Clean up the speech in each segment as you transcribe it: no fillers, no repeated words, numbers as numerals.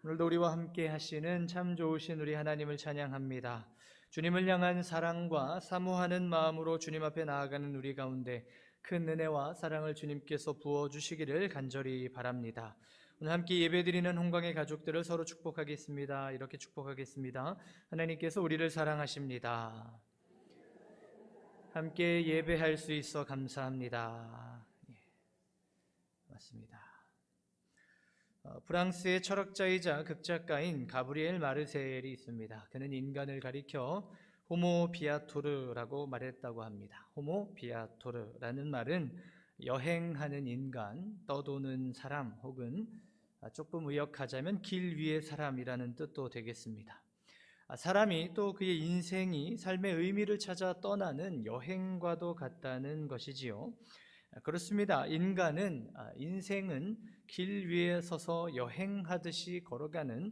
오늘도 우리와 함께 하시는 참 좋으신 우리 하나님을 찬양합니다. 주님을 향한 사랑과 사모하는 마음으로 주님 앞에 나아가는 우리 가운데 큰 은혜와 사랑을 주님께서 부어주시기를 간절히 바랍니다. 오늘 함께 예배드리는 홍광의 가족들을 서로 축복하겠습니다. 이렇게 축복하겠습니다. 하나님께서 우리를 사랑하십니다. 함께 예배할 수 있어 감사합니다. 맞습니다. 프랑스의 철학자이자 극작가인 가브리엘 마르셀이 있습니다. 그는 인간을 가리켜 호모 비아토르라고 말했다고 합니다. 호모 비아토르라는 말은 여행하는 인간, 떠도는 사람, 혹은 조금 의역하자면 길 위의 사람이라는 뜻도 되겠습니다. 사람이 또 그의 인생이 삶의 의미를 찾아 떠나는 여행과도 같다는 것이지요. 그렇습니다. 인생은 길 위에 서서 여행하듯이 걸어가는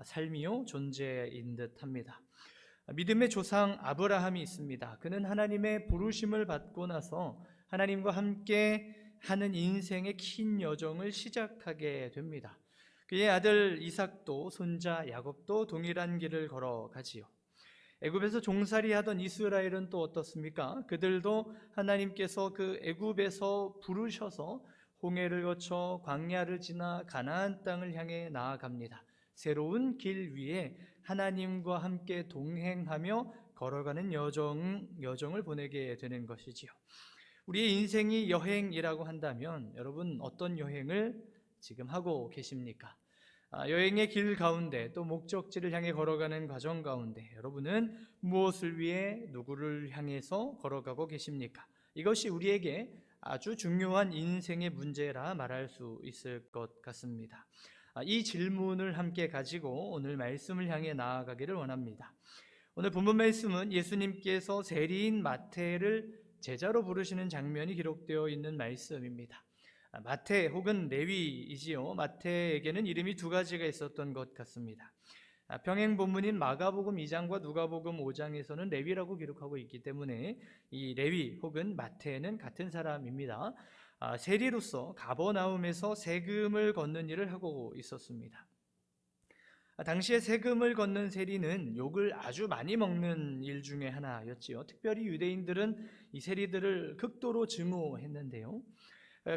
삶이요 존재인 듯합니다. 믿음의 조상 아브라함이 있습니다. 그는 하나님의 부르심을 받고 나서 하나님과 함께 하는 인생의 긴 여정을 시작하게 됩니다. 그의 아들 이삭도 손자 야곱도 동일한 길을 걸어가지요. 애굽에서 종살이 하던 이스라엘은 또 어떻습니까? 그들도 하나님께서 그 애굽에서 부르셔서 홍해를 거쳐 광야를 지나 가나안 땅을 향해 나아갑니다. 새로운 길 위에 하나님과 함께 동행하며 걸어가는 여정을 보내게 되는 것이지요. 우리의 인생이 여행이라고 한다면 여러분 어떤 여행을 지금 하고 계십니까? 여행의 길 가운데 또 목적지를 향해 걸어가는 과정 가운데 여러분은 무엇을 위해 누구를 향해서 걸어가고 계십니까? 이것이 우리에게 아주 중요한 인생의 문제라 말할 수 있을 것 같습니다. 이 질문을 함께 가지고 오늘 말씀을 향해 나아가기를 원합니다. 오늘 본문 말씀은 예수님께서 세리인 마태를 제자로 부르시는 장면이 기록되어 있는 말씀입니다. 마태 혹은 레위이지요. 마태에게는 이름이 두 가지가 있었던 것 같습니다. 평행 본문인 마가복음 2장과 누가복음 5장에서는 레위라고 기록하고 있기 때문에 이 레위 혹은 마태는 같은 사람입니다. 세리로서 가버나움에서 세금을 걷는 일을 하고 있었습니다. 당시에 세금을 걷는 세리는 욕을 아주 많이 먹는 일 중에 하나였지요. 특별히 유대인들은 이 세리들을 극도로 증오했는데요.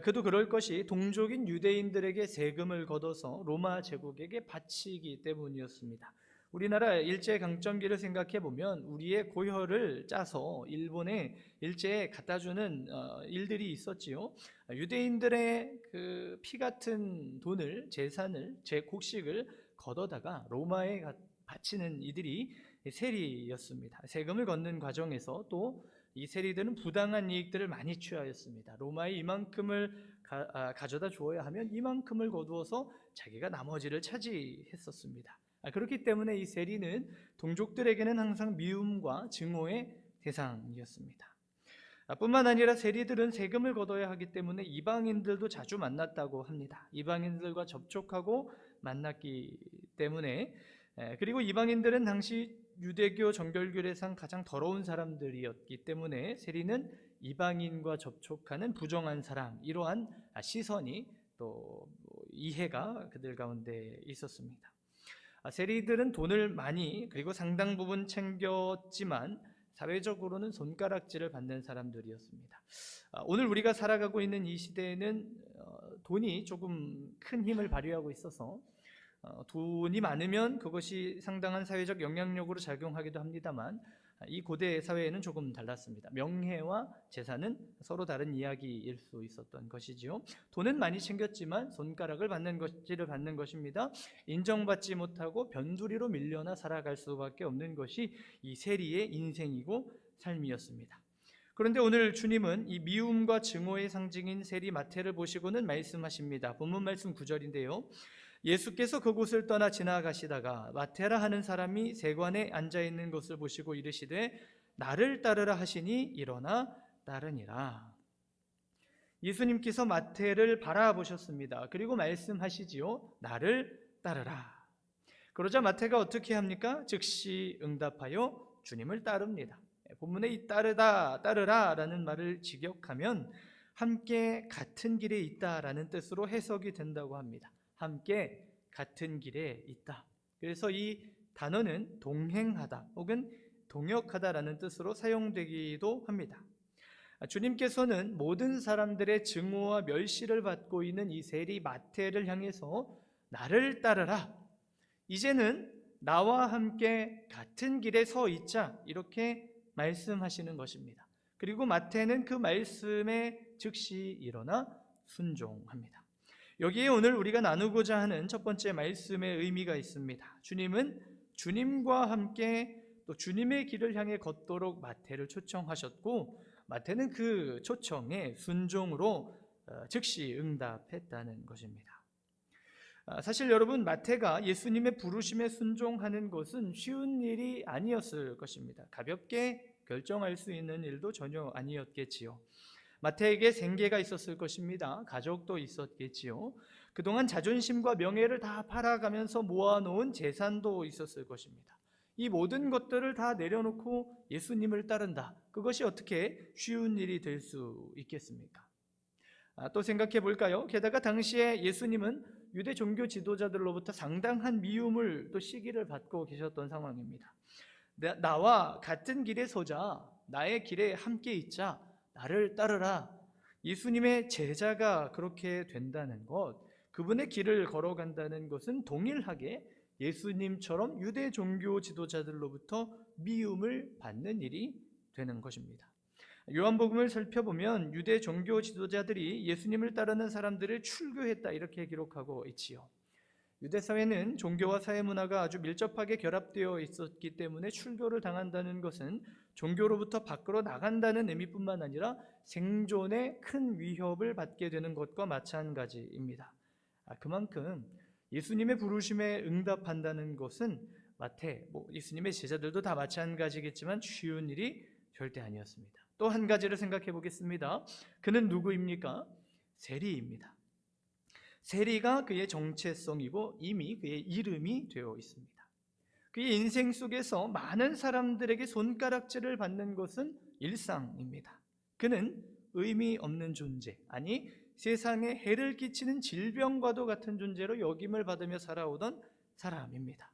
그도 그럴 것이 동족인 유대인들에게 세금을 걷어서 로마 제국에게 바치기 때문이었습니다. 우리나라 일제강점기를 생각해 보면 우리의 고혈을 짜서 일본에 일제에 갖다 주는 일들이 있었지요. 유대인들의 그 피 같은 돈을, 재산을, 곡식을 걷어다가 로마에 바치는 이들이 세리였습니다. 세금을 걷는 과정에서 또 이 세리들은 부당한 이익들을 많이 취하였습니다. 로마에 이만큼을 가져다 주어야 하면 이만큼을 거두어서 자기가 나머지를 차지했었습니다. 그렇기 때문에 이 세리는 동족들에게는 항상 미움과 증오의 대상이었습니다. 뿐만 아니라 세리들은 세금을 걷어야 하기 때문에 이방인들도 자주 만났다고 합니다. 이방인들과 접촉하고 만났기 때문에, 그리고 이방인들은 당시 유대교 정결교례상 가장 더러운 사람들이었기 때문에 세리는 이방인과 접촉하는 부정한 사람, 이러한 시선이 또 이해가 그들 가운데 있었습니다. 세리들은 돈을 많이 그리고 상당 부분 챙겼지만 사회적으로는 손가락질을 받는 사람들이었습니다. 오늘 우리가 살아가고 있는 이 시대에는 돈이 조금 큰 힘을 발휘하고 있어서 돈이 많으면 그것이 상당한 사회적 영향력으로 작용하기도 합니다만 이 고대 사회에는 조금 달랐습니다. 명예와 재산은 서로 다른 이야기일 수 있었던 것이지요. 돈은 많이 챙겼지만 손가락을 받는 것입니다. 인정받지 못하고 변두리로 밀려나 살아갈 수밖에 없는 것이 이 세리의 인생이고 삶이었습니다. 그런데 오늘 주님은 이 미움과 증오의 상징인 세리 마태를 보시고는 말씀하십니다. 본문 말씀 9절인데요. 예수께서 그곳을 떠나 지나가시다가 마태라 하는 사람이 세관에 앉아있는 것을 보시고 이르시되 나를 따르라 하시니 일어나 따르니라. 예수님께서 마태를 바라보셨습니다. 그리고 말씀하시지요. 나를 따르라. 그러자 마태가 어떻게 합니까? 즉시 응답하여 주님을 따릅니다. 본문에 이 따르라 라는 말을 직역하면 함께 같은 길에 있다라는 뜻으로 해석이 된다고 합니다. 함께 같은 길에 있다. 그래서 이 단어는 동행하다 혹은 동역하다라는 뜻으로 사용되기도 합니다. 주님께서는 모든 사람들의 증오와 멸시를 받고 있는 이 세리 마태를 향해서 나를 따르라. 이제는 나와 함께 같은 길에 서 있자. 이렇게 말씀하시는 것입니다. 그리고 마태는 그 말씀에 즉시 일어나 순종합니다. 여기에 오늘 우리가 나누고자 하는 첫 번째 말씀의 의미가 있습니다. 주님은 주님과 함께 또 주님의 길을 향해 걷도록 마태를 초청하셨고, 마태는 그 초청에 순종으로 즉시 응답했다는 것입니다. 사실 여러분, 마태가 예수님의 부르심에 순종하는 것은 쉬운 일이 아니었을 것입니다. 가볍게 결정할 수 있는 일도 전혀 아니었겠지요. 마태에게 생계가 있었을 것입니다. 가족도 있었겠지요. 그동안 자존심과 명예를 다 팔아가면서 모아놓은 재산도 있었을 것입니다. 이 모든 것들을 다 내려놓고 예수님을 따른다. 그것이 어떻게 쉬운 일이 될 수 있겠습니까? 또 생각해 볼까요? 게다가 당시에 예수님은 유대 종교 지도자들로부터 상당한 미움을 또 시기를 받고 계셨던 상황입니다. 나와 같은 길에 서자, 나의 길에 함께 있자, 나를 따르라. 예수님의 제자가 그렇게 된다는 것, 그분의 길을 걸어간다는 것은 동일하게 예수님처럼 유대 종교 지도자들로부터 미움을 받는 일이 되는 것입니다. 요한복음을 살펴보면 유대 종교 지도자들이 예수님을 따르는 사람들을 출교했다 이렇게 기록하고 있지요. 유대 사회는 종교와 사회 문화가 아주 밀접하게 결합되어 있었기 때문에 출교를 당한다는 것은 종교로부터 밖으로 나간다는 의미뿐만 아니라 생존에 큰 위협을 받게 되는 것과 마찬가지입니다. 그만큼 예수님의 부르심에 응답한다는 것은 마태, 예수님의 제자들도 다 마찬가지겠지만 쉬운 일이 절대 아니었습니다. 또 한 가지를 생각해 보겠습니다. 그는 누구입니까? 세리입니다. 세리가 그의 정체성이고 이미 그의 이름이 되어 있습니다. 그의 인생 속에서 많은 사람들에게 손가락질을 받는 것은 일상입니다. 그는 의미 없는 존재, 아니 세상에 해를 끼치는 질병과도 같은 존재로 여김을 받으며 살아오던 사람입니다.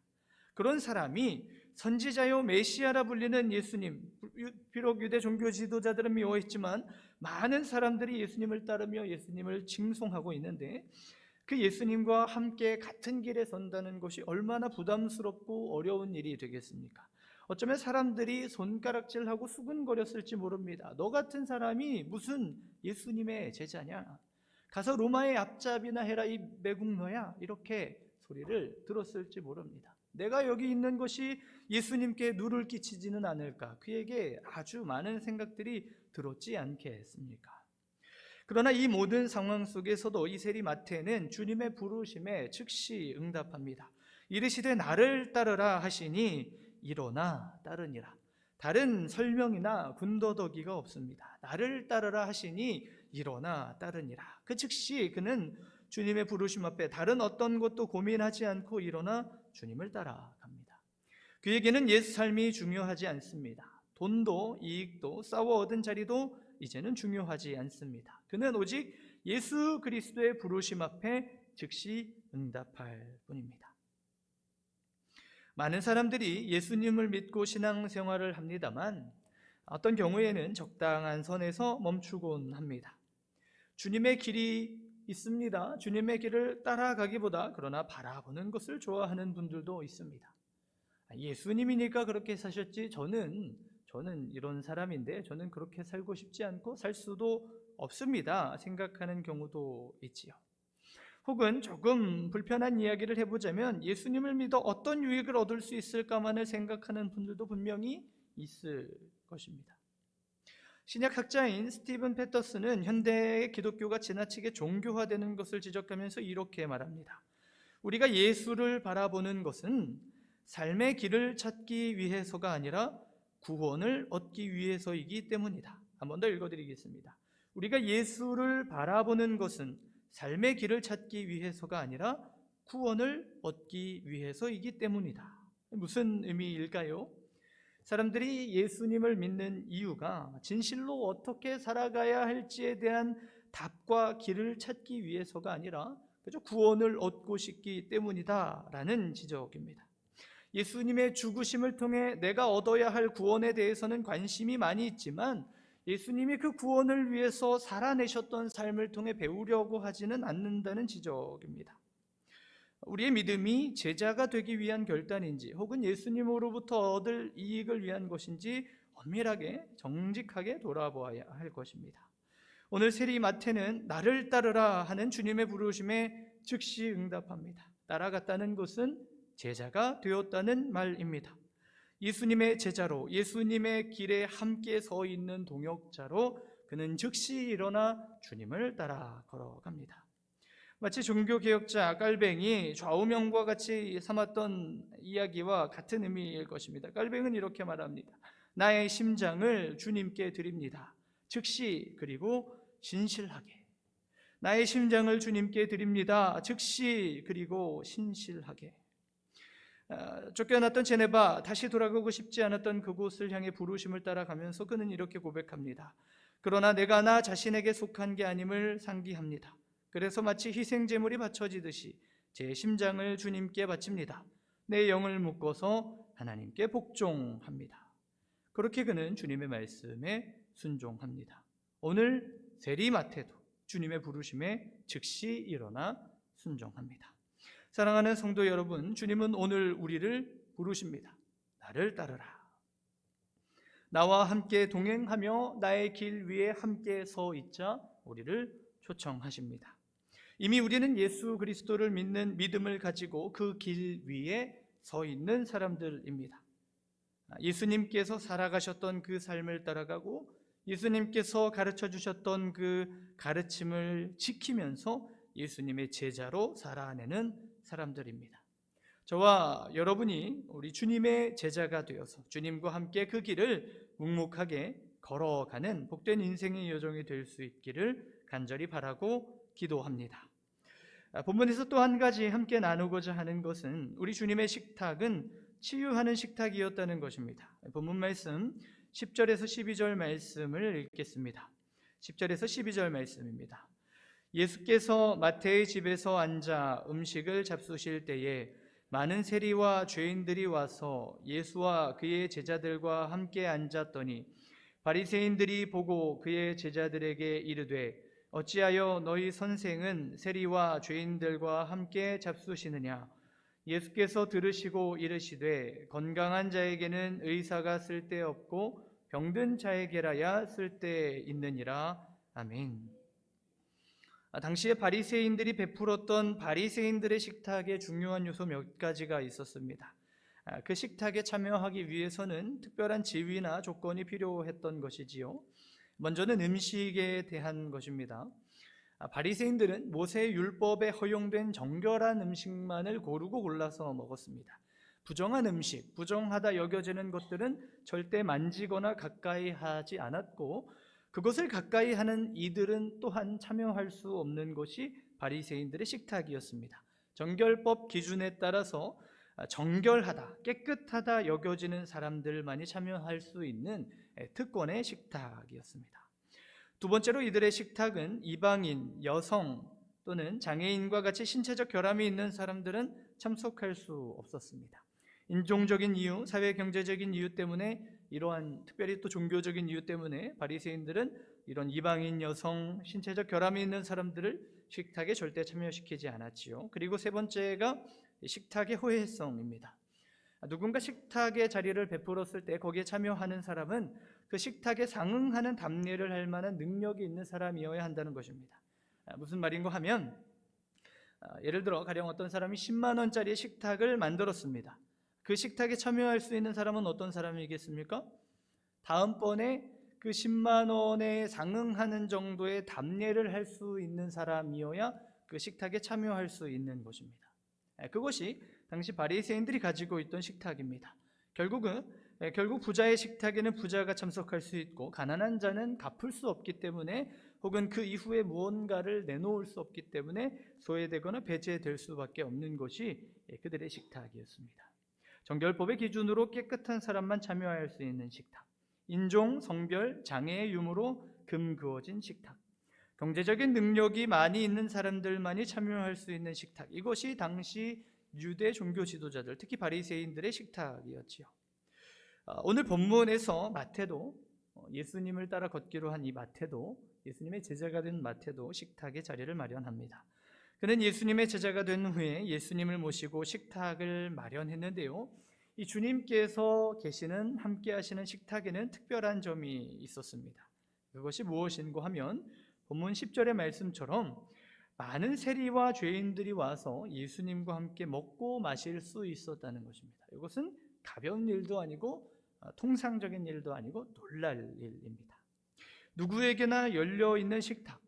그런 사람이 선지자요 메시아라 불리는 예수님, 비록 유대 종교 지도자들은 미워했지만 많은 사람들이 예수님을 따르며 예수님을 칭송하고 있는데, 그 예수님과 함께 같은 길에 선다는 것이 얼마나 부담스럽고 어려운 일이 되겠습니까? 어쩌면 사람들이 손가락질하고 수근거렸을지 모릅니다. 너 같은 사람이 무슨 예수님의 제자냐? 가서 로마의 앞잡이나 해라, 이 매국노야, 이렇게 소리를 들었을지 모릅니다. 내가 여기 있는 것이 예수님께 누를 끼치지는 않을까? 그에게 아주 많은 생각들이 들었지 않겠습니까? 그러나 이 모든 상황 속에서도 이 세리 마태는 주님의 부르심에 즉시 응답합니다. 이르시되 나를 따르라 하시니 일어나 따르니라. 다른 설명이나 군더더기가 없습니다. 나를 따르라 하시니 일어나 따르니라. 그 즉시 그는 주님의 부르심 앞에 다른 어떤 것도 고민하지 않고 일어나 주님을 따라갑니다. 그에게는 옛 삶이 중요하지 않습니다. 돈도 이익도 싸워 얻은 자리도 이제는 중요하지 않습니다. 그는 오직 예수 그리스도의 부르심 앞에 즉시 응답할 뿐입니다. 많은 사람들이 예수님을 믿고 신앙생활을 합니다만 어떤 경우에는 적당한 선에서 멈추곤 합니다. 주님의 길이 있습니다. 주님의 길을 따라가기보다 그러나 바라보는 것을 좋아하는 분들도 있습니다. 예수님이니까 그렇게 사셨지 저는 이런 사람인데 저는 그렇게 살고 싶지 않고 살 수도 없습니다 생각하는 경우도 있지요. 혹은 조금 불편한 이야기를 해보자면 예수님을 믿어 어떤 유익을 얻을 수 있을까만을 생각하는 분들도 분명히 있을 것입니다. 신약학자인 스티븐 패터슨은 현대의 기독교가 지나치게 종교화되는 것을 지적하면서 이렇게 말합니다. 우리가 예수를 바라보는 것은 삶의 길을 찾기 위해서가 아니라 구원을 얻기 위해서이기 때문이다. 한 번 더 읽어드리겠습니다. 우리가 예수를 바라보는 것은 삶의 길을 찾기 위해서가 아니라 구원을 얻기 위해서이기 때문이다. 무슨 의미일까요? 사람들이 예수님을 믿는 이유가 진실로 어떻게 살아가야 할지에 대한 답과 길을 찾기 위해서가 아니라 그저 구원을 얻고 싶기 때문이다라는 지적입니다. 예수님의 죽으심을 통해 내가 얻어야 할 구원에 대해서는 관심이 많이 있지만 예수님이 그 구원을 위해서 살아내셨던 삶을 통해 배우려고 하지는 않는다는 지적입니다. 우리의 믿음이 제자가 되기 위한 결단인지 혹은 예수님으로부터 얻을 이익을 위한 것인지 엄밀하게 정직하게 돌아보아야 할 것입니다. 오늘 세리 마태는 나를 따르라 하는 주님의 부르심에 즉시 응답합니다. 따라갔다는 것은 제자가 되었다는 말입니다. 예수님의 제자로 예수님의 길에 함께 서 있는 동역자로 그는 즉시 일어나 주님을 따라 걸어갑니다. 마치 종교개혁자 깔뱅이 좌우명과 같이 삼았던 이야기와 같은 의미일 것입니다. 깔뱅은 이렇게 말합니다. 나의 심장을 주님께 드립니다. 즉시 그리고 신실하게. 나의 심장을 주님께 드립니다. 즉시 그리고 신실하게. 쫓겨났던 제네바, 다시 돌아가고 싶지 않았던 그곳을 향해 부르심을 따라가면서 그는 이렇게 고백합니다. 그러나 내가 나 자신에게 속한 게 아님을 상기합니다. 그래서 마치 희생제물이 바쳐지듯이 제 심장을 주님께 바칩니다. 내 영을 묶어서 하나님께 복종합니다. 그렇게 그는 주님의 말씀에 순종합니다. 오늘 세리 마태도 주님의 부르심에 즉시 일어나 순종합니다. 사랑하는 성도 여러분, 주님은 오늘 우리를 부르십니다. 나를 따르라. 나와 함께 동행하며 나의 길 위에 함께 서 있자 우리를 초청하십니다. 이미 우리는 예수 그리스도를 믿는 믿음을 가지고 그 길 위에 서 있는 사람들입니다. 예수님께서 살아가셨던 그 삶을 따라가고 예수님께서 가르쳐 주셨던 그 가르침을 지키면서 예수님의 제자로 살아내는 사람들입니다. 저와 여러분이 우리 주님의 제자가 되어서 주님과 함께 그 길을 묵묵하게 걸어가는 복된 인생의 여정이 될 수 있기를 간절히 바라고 기도합니다. 본문에서 또 한 가지 함께 나누고자 하는 것은 우리 주님의 식탁은 치유하는 식탁이었다는 것입니다. 본문 말씀 10절에서 12절 말씀을 읽겠습니다. 10절에서 12절 말씀입니다. 예수께서 마태의 집에서 앉아 음식을 잡수실 때에 많은 세리와 죄인들이 와서 예수와 그의 제자들과 함께 앉았더니 바리새인들이 보고 그의 제자들에게 이르되 어찌하여 너희 선생은 세리와 죄인들과 함께 잡수시느냐? 예수께서 들으시고 이르시되 건강한 자에게는 의사가 쓸데없고 병든 자에게라야 쓸데있느니라. 아멘. 당시에 바리새인들이 베풀었던 바리새인들의 식탁에 중요한 요소 몇 가지가 있었습니다. 그 식탁에 참여하기 위해서는 특별한 지위나 조건이 필요했던 것이지요. 먼저는 음식에 대한 것입니다. 바리새인들은 모세의 율법에 허용된 정결한 음식만을 고르고 골라서 먹었습니다. 부정한 음식, 부정하다 여겨지는 것들은 절대 만지거나 가까이 하지 않았고 그것을 가까이 하는 이들은 또한 참여할 수 없는 것이 바리새인들의 식탁이었습니다. 정결법 기준에 따라서 정결하다, 깨끗하다 여겨지는 사람들만이 참여할 수 있는 특권의 식탁이었습니다. 두 번째로 이들의 식탁은 이방인, 여성 또는 장애인과 같이 신체적 결함이 있는 사람들은 참석할 수 없었습니다. 인종적인 이유, 사회 경제적인 이유 때문에 이러한 특별히 또 종교적인 이유 때문에 바리새인들은 이런 이방인, 여성, 신체적 결함이 있는 사람들을 식탁에 절대 참여시키지 않았지요. 그리고 세 번째가 식탁의 호혜성입니다. 누군가 식탁의 자리를 베풀었을 때 거기에 참여하는 사람은 그 식탁에 상응하는 답례를 할 만한 능력이 있는 사람이어야 한다는 것입니다. 무슨 말인가 하면 예를 들어 가령 어떤 사람이 10만 원짜리 식탁을 만들었습니다. 그 식탁에 참여할 수 있는 사람은 어떤 사람이겠습니까? 다음번에 그 10만 원에 상응하는 정도의 답례를 할 수 있는 사람이어야 그 식탁에 참여할 수 있는 것입니다. 그것이 당시 바리새인들이 가지고 있던 식탁입니다. 결국 부자의 식탁에는 부자가 참석할 수 있고 가난한 자는 갚을 수 없기 때문에 혹은 그 이후에 무언가를 내놓을 수 없기 때문에 소외되거나 배제될 수밖에 없는 것이 그들의 식탁이었습니다. 정결법의 기준으로 깨끗한 사람만 참여할 수 있는 식탁, 인종, 성별, 장애의 유무로 금그어진 식탁, 경제적인 능력이 많이 있는 사람들만이 참여할 수 있는 식탁, 이것이 당시 유대 종교 지도자들, 특히 바리새인들의 식탁이었지요. 오늘 본문에서 마태도, 예수님을 따라 걷기로 한 이 마태도, 예수님의 제자가 된 마태도 식탁의 자리를 마련합니다. 그는 예수님의 제자가 된 후에 예수님을 모시고 식탁을 마련했는데요, 이 주님께서 계시는, 함께 하시는 식탁에는 특별한 점이 있었습니다. 그것이 무엇인고 하면 본문 10절의 말씀처럼 많은 세리와 죄인들이 와서 예수님과 함께 먹고 마실 수 있었다는 것입니다. 이것은 가벼운 일도 아니고 통상적인 일도 아니고 놀랄 일입니다. 누구에게나 열려있는 식탁,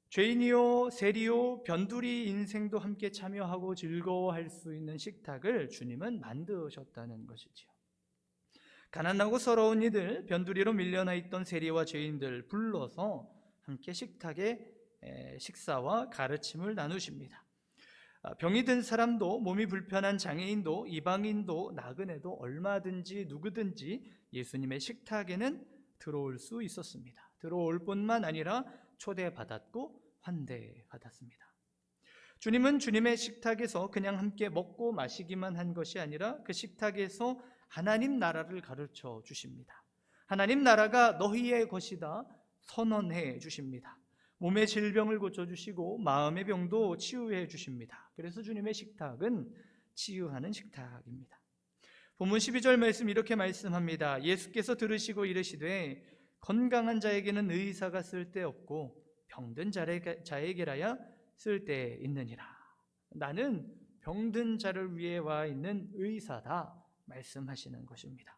죄인이요 세리요 변두리 인생도 함께 참여하고 즐거워할 수 있는 식탁을 주님은 만드셨다는 것이지요. 가난하고 서러운 이들, 변두리로 밀려나 있던 세리와 죄인들 불러서 함께 식탁에 식사와 가르침을 나누십니다. 병이 든 사람도, 몸이 불편한 장애인도, 이방인도, 나그네도 얼마든지 누구든지 예수님의 식탁에는 들어올 수 있었습니다. 들어올 뿐만 아니라 초대받았고 환대받았습니다. 주님은 주님의 식탁에서 그냥 함께 먹고 마시기만 한 것이 아니라 그 식탁에서 하나님 나라를 가르쳐 주십니다. 하나님 나라가 너희의 것이다 선언해 주십니다. 몸의 질병을 고쳐주시고 마음의 병도 치유해 주십니다. 그래서 주님의 식탁은 치유하는 식탁입니다. 본문 12절 말씀 이렇게 말씀합니다. 예수께서 들으시고 이르시되 건강한 자에게는 의사가 쓸데없고 병든 자에게라야 쓸데있느니라. 나는 병든 자를 위해 와 있는 의사다 말씀하시는 것입니다.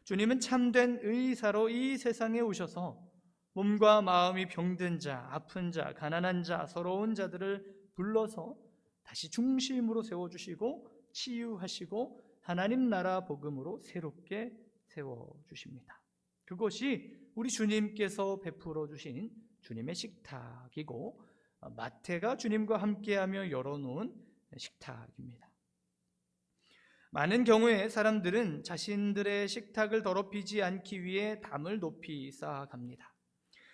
주님은 참된 의사로 이 세상에 오셔서 몸과 마음이 병든 자, 아픈 자, 가난한 자, 서러운 자들을 불러서 다시 중심으로 세워주시고 치유하시고 하나님 나라 복음으로 새롭게 세워주십니다. 그것이 우리 주님께서 베풀어 주신 주님의 식탁이고 마태가 주님과 함께하며 열어놓은 식탁입니다. 많은 경우에 사람들은 자신들의 식탁을 더럽히지 않기 위해 담을 높이 쌓아갑니다.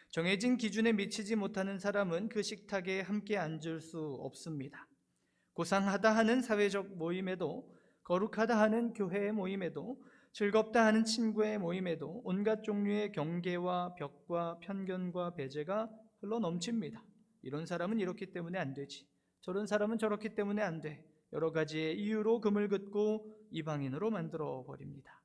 정해진 기준에 미치지 못하는 사람은 그 식탁에 함께 앉을 수 없습니다. 고상하다 하는 사회적 모임에도, 거룩하다 하는 교회의 모임에도, 즐겁다 하는 친구의 모임에도 온갖 종류의 경계와 벽과 편견과 배제가 흘러넘칩니다. 이런 사람은 이렇기 때문에 안 되지, 저런 사람은 저렇기 때문에 안 돼, 여러 가지의 이유로 금을 긋고 이방인으로 만들어 버립니다.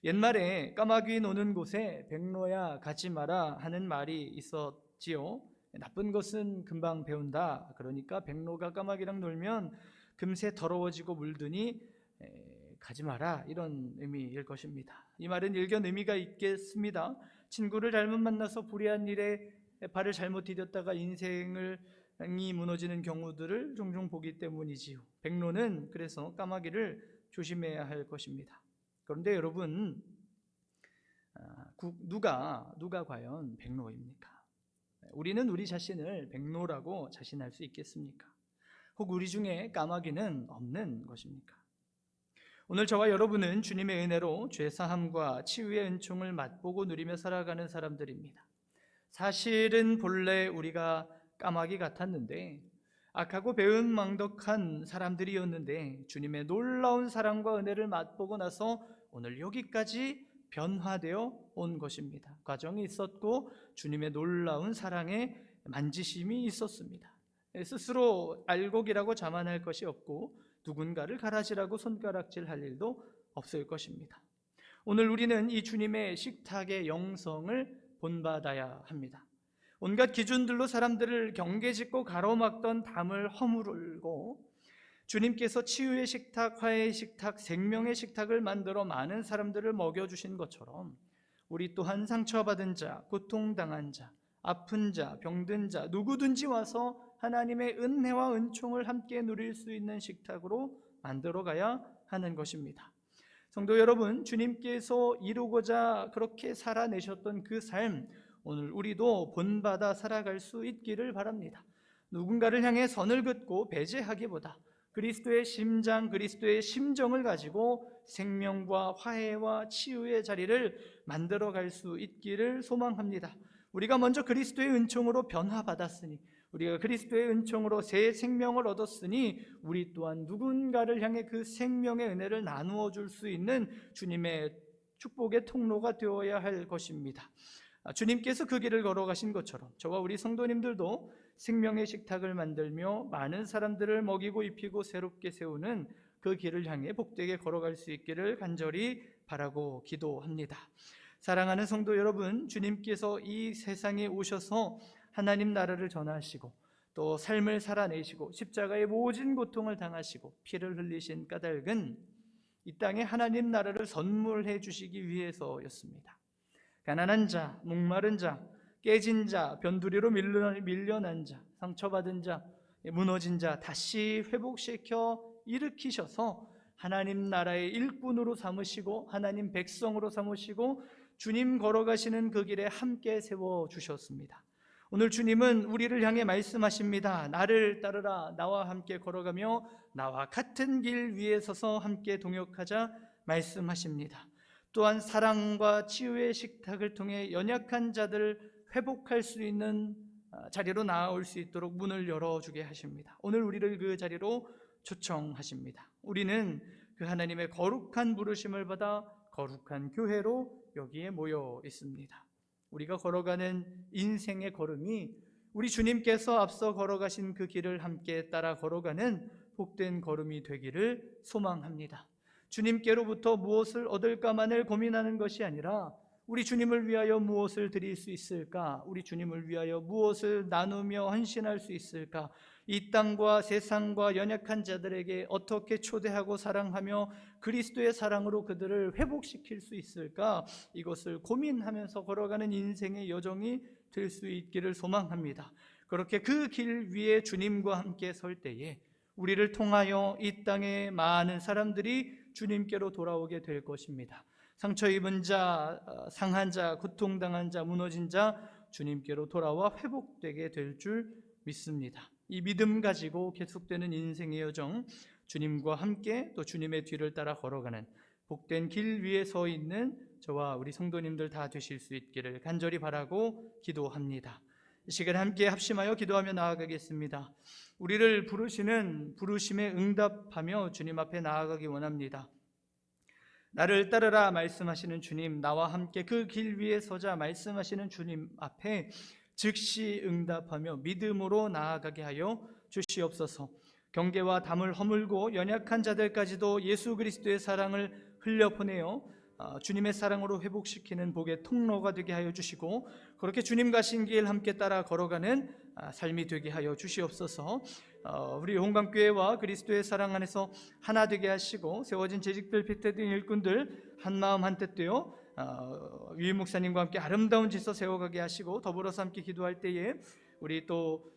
옛말에 까마귀 노는 곳에 백로야 가지 마라 하는 말이 있었지요. 나쁜 것은 금방 배운다. 그러니까 백로가 까마귀랑 놀면 금세 더러워지고 물드니 가지 마라, 이런 의미일 것입니다. 이 말은 일견 의미가 있겠습니다. 친구를 잘못 만나서 불의한 일에 발을 잘못 디뎠다가 인생이 무너지는 경우들을 종종 보기 때문이지요. 백로는 그래서 까마귀를 조심해야 할 것입니다. 그런데 여러분, 누가 과연 백로입니까? 우리는 우리 자신을 백로라고 자신할 수 있겠습니까? 혹 우리 중에 까마귀는 없는 것입니까? 오늘 저와 여러분은 주님의 은혜로 죄사함과 치유의 은총을 맛보고 누리며 살아가는 사람들입니다. 사실은 본래 우리가 까마귀 같았는데, 악하고 배은망덕한 사람들이었는데 주님의 놀라운 사랑과 은혜를 맛보고 나서 오늘 여기까지 변화되어 온 것입니다. 과정이 있었고 주님의 놀라운 사랑의 만지심이 있었습니다. 스스로 알곡이라고 자만할 것이 없고 누군가를 가라지라고 손가락질할 일도 없을 것입니다. 오늘 우리는 이 주님의 식탁의 영성을 본받아야 합니다. 온갖 기준들로 사람들을 경계짓고 가로막던 담을 허물고 주님께서 치유의 식탁, 화해의 식탁, 생명의 식탁을 만들어 많은 사람들을 먹여주신 것처럼 우리 또한 상처받은 자, 고통당한 자, 아픈 자, 병든 자 누구든지 와서 하나님의 은혜와 은총을 함께 누릴 수 있는 식탁으로 만들어가야 하는 것입니다. 성도 여러분, 주님께서 이루고자 그렇게 살아내셨던 그 삶, 오늘 우리도 본받아 살아갈 수 있기를 바랍니다. 누군가를 향해 선을 긋고 배제하기보다 그리스도의 심장, 그리스도의 심정을 가지고 생명과 화해와 치유의 자리를 만들어갈 수 있기를 소망합니다. 우리가 먼저 그리스도의 은총으로 변화받았으니, 우리가 그리스도의 은총으로 새 생명을 얻었으니 우리 또한 누군가를 향해 그 생명의 은혜를 나누어 줄 수 있는 주님의 축복의 통로가 되어야 할 것입니다. 주님께서 그 길을 걸어가신 것처럼 저와 우리 성도님들도 생명의 식탁을 만들며 많은 사람들을 먹이고 입히고 새롭게 세우는 그 길을 향해 복되게 걸어갈 수 있기를 간절히 바라고 기도합니다. 사랑하는 성도 여러분, 주님께서 이 세상에 오셔서 하나님 나라를 전하시고 또 삶을 살아내시고 십자가의 모진 고통을 당하시고 피를 흘리신 까닭은 이 땅에 하나님 나라를 선물해 주시기 위해서였습니다. 가난한 자, 목마른 자, 깨진 자, 변두리로 밀려난 자, 상처받은 자, 무너진 자 다시 회복시켜 일으키셔서 하나님 나라의 일꾼으로 삼으시고 하나님 백성으로 삼으시고 주님 걸어가시는 그 길에 함께 세워주셨습니다. 오늘 주님은 우리를 향해 말씀하십니다. 나를 따르라. 나와 함께 걸어가며 나와 같은 길 위에 서서 함께 동역하자 말씀하십니다. 또한 사랑과 치유의 식탁을 통해 연약한 자들을 회복할 수 있는 자리로 나아올 수 있도록 문을 열어주게 하십니다. 오늘 우리를 그 자리로 초청하십니다. 우리는 그 하나님의 거룩한 부르심을 받아 거룩한 교회로 여기에 모여 있습니다. 우리가 걸어가는 인생의 걸음이 우리 주님께서 앞서 걸어가신 그 길을 함께 따라 걸어가는 복된 걸음이 되기를 소망합니다. 주님께로부터 무엇을 얻을까만을 고민하는 것이 아니라 우리 주님을 위하여 무엇을 드릴 수 있을까? 우리 주님을 위하여 무엇을 나누며 헌신할 수 있을까? 이 땅과 세상과 연약한 자들에게 어떻게 초대하고 사랑하며 그리스도의 사랑으로 그들을 회복시킬 수 있을까? 이것을 고민하면서 걸어가는 인생의 여정이 될 수 있기를 소망합니다. 그렇게 그 길 위에 주님과 함께 설 때에 우리를 통하여 이 땅의 많은 사람들이 주님께로 돌아오게 될 것입니다. 상처 입은 자, 상한 자, 고통당한 자, 무너진 자 주님께로 돌아와 회복되게 될 줄 믿습니다. 이 믿음 가지고 계속되는 인생의 여정, 주님과 함께 또 주님의 뒤를 따라 걸어가는 복된 길 위에 서 있는 저와 우리 성도님들 다 되실 수 있기를 간절히 바라고 기도합니다. 이 시간 함께 합심하여 기도하며 나아가겠습니다. 우리를 부르시는 부르심에 응답하며 주님 앞에 나아가기 원합니다. 나를 따르라 말씀하시는 주님, 나와 함께 그 길 위에 서자 말씀하시는 주님 앞에 즉시 응답하며 믿음으로 나아가게 하여 주시옵소서. 경계와 담을 허물고 연약한 자들까지도 예수 그리스도의 사랑을 흘려보내어 주님의 사랑으로 회복시키는 복의 통로가 되게 하여 주시고 그렇게 주님 가신 길 함께 따라 걸어가는 삶이 되게 하여 주시옵소서. 우리 홍강교회와 그리스도의 사랑 안에서 하나 되게 하시고 세워진 재직들, 피태된 일꾼들 한마음 한뜻 되어 유임 목사님과 함께 아름다운 질서 세워가게 하시고 더불어서 함께 기도할 때에 우리 또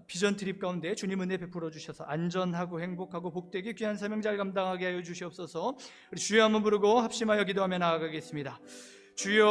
비전 트립 가운데 주님 은혜 베풀어 주셔서 안전하고 행복하고 복되게 귀한 사명 잘 감당하게 하여 주시옵소서. 우리 주여 한번 부르고 합심하여 기도하며 나아가겠습니다. 주여,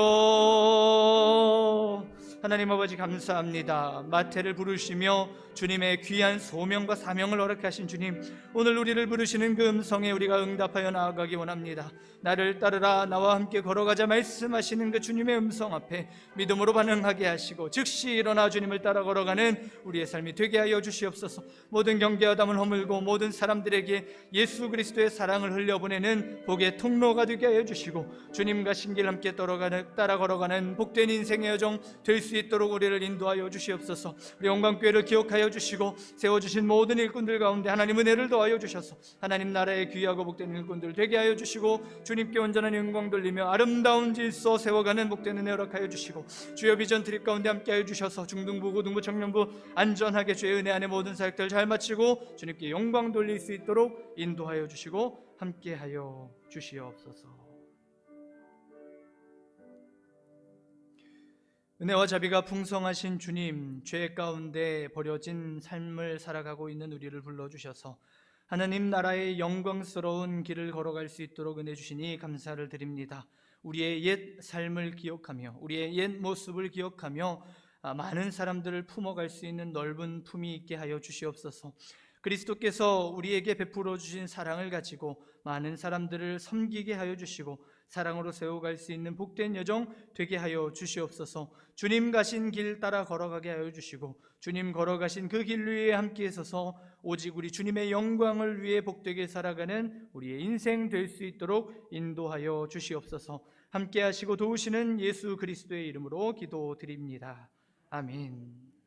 하나님 아버지 감사합니다. 마태를 부르시며 주님의 귀한 소명과 사명을 허락하신 주님, 오늘 우리를 부르시는 그 음성에 우리가 응답하여 나아가기 원합니다. 나를 따르라, 나와 함께 걸어가자 말씀하시는 그 주님의 음성 앞에 믿음으로 반응하게 하시고 즉시 일어나 주님을 따라 걸어가는 우리의 삶이 되게 하여 주시옵소서. 모든 경계와 담을 허물고 모든 사람들에게 예수 그리스도의 사랑을 흘려보내는 복의 통로가 되게 하여 주시고 주님 가신 길 함께 따라 걸어가는 복된 인생의 여정 될 수 있도록 우리를 인도하여 주시옵소서. 우리 영광교회를 기억하여 주시고 세워주신 모든 일꾼들 가운데 하나님 은혜를 더하여 주셔서 하나님 나라의 귀하고 복된 일꾼들 되게 하여 주시고 주님께 온전한 영광 돌리며 아름다운 질서 세워가는 복된 은혜 허락하여 주시고 주여 비전 트립 가운데 함께하여 주셔서 중등부, 고등부, 청년부 안전하게 주의 은혜 안에 모든 사역들 잘 마치고 주님께 영광 돌릴 수 있도록 인도하여 주시고 함께하여 주시옵소서. 은혜와 자비가 풍성하신 주님, 죄 가운데 버려진 삶을 살아가고 있는 우리를 불러주셔서 하나님 나라의 영광스러운 길을 걸어갈 수 있도록 은혜 주시니 감사를 드립니다. 우리의 옛 삶을 기억하며 우리의 옛 모습을 기억하며 많은 사람들을 품어갈 수 있는 넓은 품이 있게 하여 주시옵소서. 그리스도께서 우리에게 베풀어 주신 사랑을 가지고 많은 사람들을 섬기게 하여 주시고 사랑으로 세워갈 수 있는 복된 여정 되게 하여 주시옵소서. 주님 가신 길 따라 걸어가게 하여 주시고 주님 걸어가신 그 길 위에 함께 서서 오직 우리 주님의 영광을 위해 복되게 살아가는 우리의 인생 될 수 있도록 인도하여 주시옵소서. 함께 하시고 도우시는 예수 그리스도의 이름으로 기도드립니다. 아멘.